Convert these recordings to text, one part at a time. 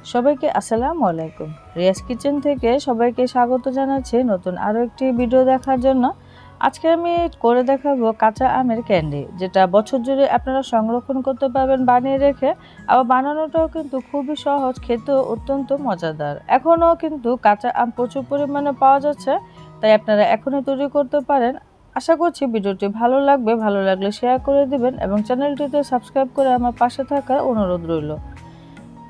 সবাইকে আসসালামু আলাইকুম। রিয়াজ কিচেন থেকে সবাইকে স্বাগত জানাচ্ছি নতুন আরও একটি ভিডিও দেখার জন্য। আজকে আমি করে দেখাবো কাঁচা আমের ক্যান্ডি, যেটা বছর জুড়ে আপনারা সংরক্ষণ করতে পারবেন বানিয়ে রেখে। আবার বানানোটাও কিন্তু খুবই সহজ, খেতেও অত্যন্ত মজাদার। এখনও কিন্তু কাঁচা আম প্রচুর পরিমাণে পাওয়া যাচ্ছে, তাই আপনারা এখনই তৈরি করতে পারেন। আশা করছি ভিডিওটি ভালো লাগবে, ভালো লাগলে শেয়ার করে দিবেন এবং চ্যানেলটিতে সাবস্ক্রাইব করে আমার পাশে থাকার অনুরোধ রইল।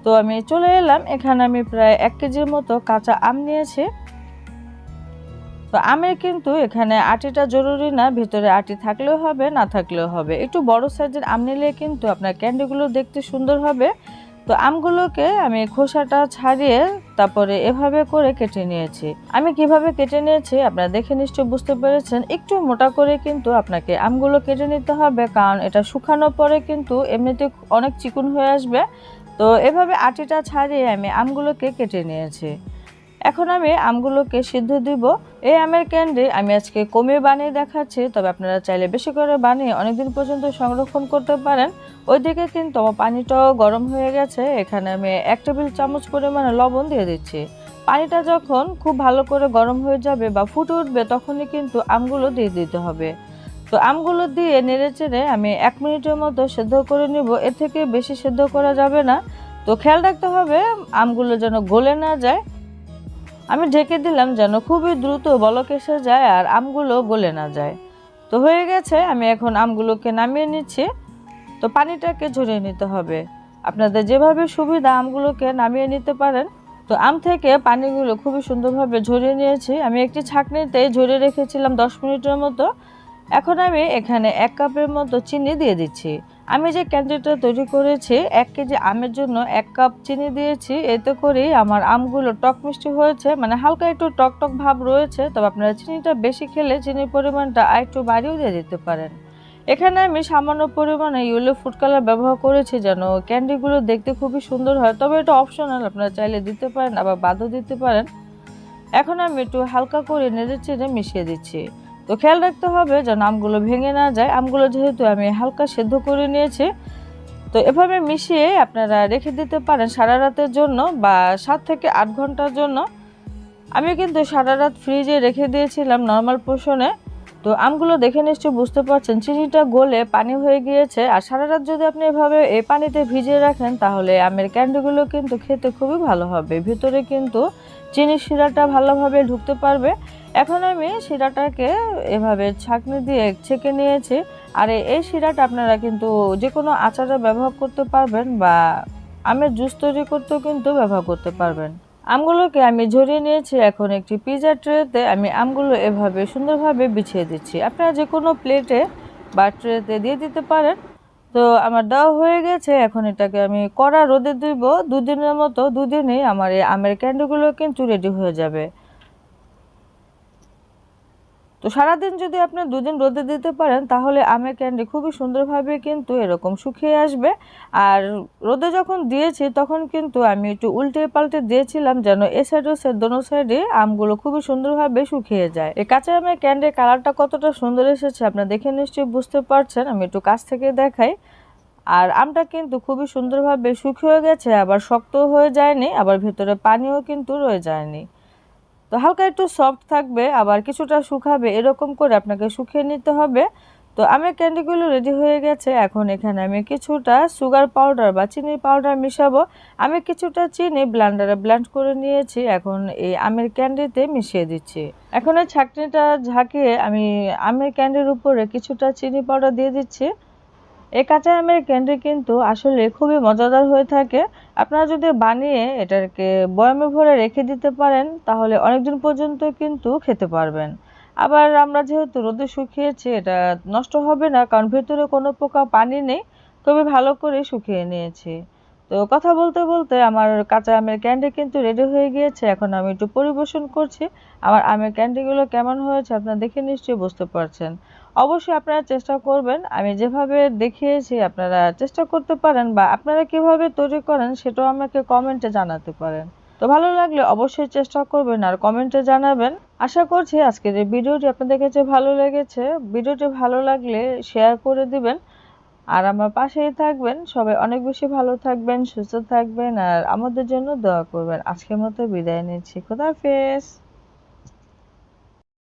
তো আমি চলে এলাম, এখানে আমি প্রায় 1 কেজির মতো কাঁচা আম নিয়েছি। তো আমের কিন্তু এখানে আটিটা জরুরি না, ভিতরে আটি থাকলেও হবে, না থাকলেও হবে। একটু বড় সাইজের আম নিলে কিন্তু আপনার ক্যান্ডিগুলো দেখতে সুন্দর হবে। তো আমগুলোকে আমি খোসাটা ছাড়িয়ে তারপরে এভাবে করে কেটে নিয়েছি। আমি কিভাবে কেটে নিয়েছি আপনারা দেখে নিশ্চয়ই বুঝতে পেরেছেন। একটু মোটা করে কিন্তু আপনাকে আমগুলো কেটে নিতে হবে, কারণ এটা শুকানোর পরে কিন্তু এমনিতে অনেক চিকন হয়ে আসবে। তো এভাবে আটিটা ছাড়িয়ে আমি আমগুলোকে কেটে নিয়েছি। এখন আমি আমগুলোকে সিদ্ধ দিব। এই আমের ক্যান্ডি আমি আজকে কমিয়ে বানিয়ে দেখাচ্ছি, তবে আপনারা চাইলে বেশি করে বানিয়ে অনেকদিন পর্যন্ত সংরক্ষণ করতে পারেন। ওইদিকে কিন্তু আমার পানিটাও গরম হয়ে গেছে। এখানে আমি 1 টেবিল চামচ পরিমাণে লবণ দিয়ে দিচ্ছি। পানিটা যখন খুব ভালো করে গরম হয়ে যাবে বা ফুটে উঠবে, তখনই কিন্তু আমগুলো দিয়ে দিতে হবে। তো আমগুলো দিয়ে নেড়েচেড়ে আমি 1 মিনিটের মতো সেদ্ধ করে নিব। এর থেকে বেশি সেদ্ধ করা যাবে না। তো খেয়াল রাখতে হবে আমগুলো যেন গলে না যায়। আমি ঢেকে দিলাম যেন খুবই দ্রুত বলক এসে যায় আর আমগুলো গলে না যায়। তো হয়ে গেছে, আমি এখন আমগুলোকে নামিয়ে নিচ্ছি। তো পানিটাকে ঝরিয়ে নিতে হবে। আপনাদের যেভাবে সুবিধা আমগুলোকে নামিয়ে নিতে পারেন। তো আম থেকে পানিগুলো খুবই সুন্দরভাবে ঝরিয়ে নিয়েছি। আমি একটি ছাঁকনিতে ঝরিয়ে রেখেছিলাম 10 মিনিটের মতো। এখন আমি এখানে 1 কাপের মতো চিনি দিয়ে দিচ্ছি। আমি যে ক্যান্ডিটা তৈরি করেছি 1 কেজি আমের জন্য 1 কাপ চিনি দিয়েছি। এতে করেই আমার আমগুলো টক মিষ্টি হয়েছে, মানে হালকা একটু টক টক ভাব রয়েছে। তবে আপনারা চিনিটা বেশি খেলে চিনির পরিমাণটা আরেকটু বাড়িয়েও দিয়ে দিতে পারেন। এখানে আমি সামান্য পরিমাণে ইয়েলো ফুড কালার ব্যবহার করেছি যেন ক্যান্ডিগুলো দেখতে খুবই সুন্দর হয়। তবে এটা অপশনাল, আপনারা চাইলে দিতে পারেন, আবার বাদও দিতে পারেন। এখন আমি একটু হালকা করে নেড়েচেড়ে মিশিয়ে দিচ্ছি। তো খেয়াল রাখতে হবে যেন আমগুলো ভেঙে না যায়। আমগুলো যেহেতু আমি হালকা সেদ্ধ করে নিয়েছি, তো এভাবে মিশিয়ে আপনারা রেখে দিতে পারেন সারা রাতের জন্য বা 7 থেকে 8 ঘন্টার জন্য। আমি কিন্তু সারা রাত ফ্রিজে রেখে দিয়েছিলাম নর্মাল পোর্শনে। তো আমগুলো দেখে নিশ্চয়ই বুঝতে পারছেন চিনিটা গলে পানি হয়ে গিয়েছে। আর সারা রাত যদি আপনি এভাবে এই পানিতে ভিজিয়ে রাখেন, তাহলে আমের ক্যান্ডিগুলো কিন্তু খেতে খুবই ভালো হবে। ভিতরে কিন্তু চিনির শিরাটা ভালোভাবে ঢুকতে পারবে। এখন আমি শিরাটাকে এভাবে ছাঁকনি দিয়ে ছেঁকে নিয়েছি। আর এই শিরাটা আপনারা কিন্তু যে কোনো আচারে ব্যবহার করতে পারবেন বা আমের জুস তৈরি করতেও কিন্তু ব্যবহার করতে পারবেন। আমগুলোকে আমি ঝরিয়ে নিয়েছি। এখন একটি পিৎজা ট্রেতে আমি আমগুলো এভাবে সুন্দরভাবে বিছিয়ে দিচ্ছি। আপনারা যে কোনো প্লেটে বা ট্রেতে দিয়ে দিতে পারেন। তো আমার দেওয়া হয়ে গেছে। এখন এটাকে আমি কড়া রোদে দিব 2 দিনের মতো। 2 দিনেই আমার এই আমের ক্যান্ডিগুলো কিন্তু রেডি হয়ে যাবে। তো সারাদিন যদি আপনি 2 দিন রোদে দিতে পারেন, তাহলে আমের ক্যান্ডি খুবই সুন্দরভাবে কিন্তু এরকম শুকিয়ে আসবে। আর রোদে যখন দিয়েছি তখন কিন্তু আমি একটু উল্টে পাল্টে দিয়েছিলাম যেন এ সাইড ও সাইড দোনো সাইডে আমগুলো খুবই সুন্দরভাবে শুকিয়ে যায়। এই কাঁচা আমের ক্যান্ডির কালারটা কতটা সুন্দর এসেছে আপনারা দেখে নিশ্চয়ই বুঝতে পারছেন। আমি একটু কাছ থেকে দেখাই। আর আমটা কিন্তু খুবই সুন্দরভাবে শুকিয়ে গেছে, আবার শক্তও হয়ে যায়নি, আবার ভেতরে পানিও কিন্তু রয়ে যায়নি। তো হালকা একটু সফট থাকবে, আবার কিছুটা শুকাবে, এরকম করে আপনাকে শুকিয়ে নিতে হবে। তো আমের ক্যান্ডিগুলো রেডি হয়ে গেছে। এখন এখানে আমি কিছুটা সুগার পাউডার বা চিনির পাউডার মিশাবো। আমি কিছুটা চিনি ব্লেন্ডারে ব্লেন্ড করে নিয়েছি, এখন এই আমের ক্যান্ডিতে মিশিয়ে দিচ্ছি। এখন এই ছাঁকনিটা ঝাঁকিয়ে আমি আমের ক্যান্ডির উপরে কিছুটা চিনি পাউডার দিয়ে দিচ্ছি। এই কাঁচা আমের ক্যান্ডি কিন্তু আসলে খুবই মজাদার হয়ে থাকে। আপনারা যদি বানিয়ে এটাকে বয়ামে ভরে রেখে দিতে পারেন, তাহলে অনেকদিন পর্যন্ত কিন্তু খেতে পারবেন। আবার আমরা যেহেতু রোদে শুকিয়েছি, এটা নষ্ট হবে না, কারণ ভেতরে কোনো প্রকার পানি নেই। খুবই ভালো করে শুকিয়ে নিয়েছি। তো কথা বলতে বলতে আমার কাঁচা আমের ক্যান্ডি কিন্তু রেডি হয়ে গিয়েছে। এখন আমি একটু পরিবেশন করছি। আমার আমের ক্যান্ডিগুলো কেমন হয়েছে আপনারা দেখে নিশ্চয়ই বুঝতে পারছেন। অবশ্যই আপনারা চেষ্টা করবেন, আমি যেভাবে দেখিয়েছি আপনারা চেষ্টা করতে পারেন, বা আপনারা কিভাবে তৈরি করেন সেটাও আমাকে কমেন্টে জানাতে পারেন। তো ভালো লাগলে অবশ্যই চেষ্টা করবেন আর কমেন্টে জানাবেন। আশা করছি আজকের এই ভিডিওটি আপনাদের কাছে ভালো লেগেছে। ভিডিওটি ভালো লাগলে শেয়ার করে দিবেন। আর আমার পাশেই থাকবেন। সবাই অনেক বেশি ভালো থাকবেন, সুস্থ থাকবেন আর আমাদের জন্য দোয়া করবেন। আজকের মতো বিদায় নিচ্ছি। খোদা হাফেজ।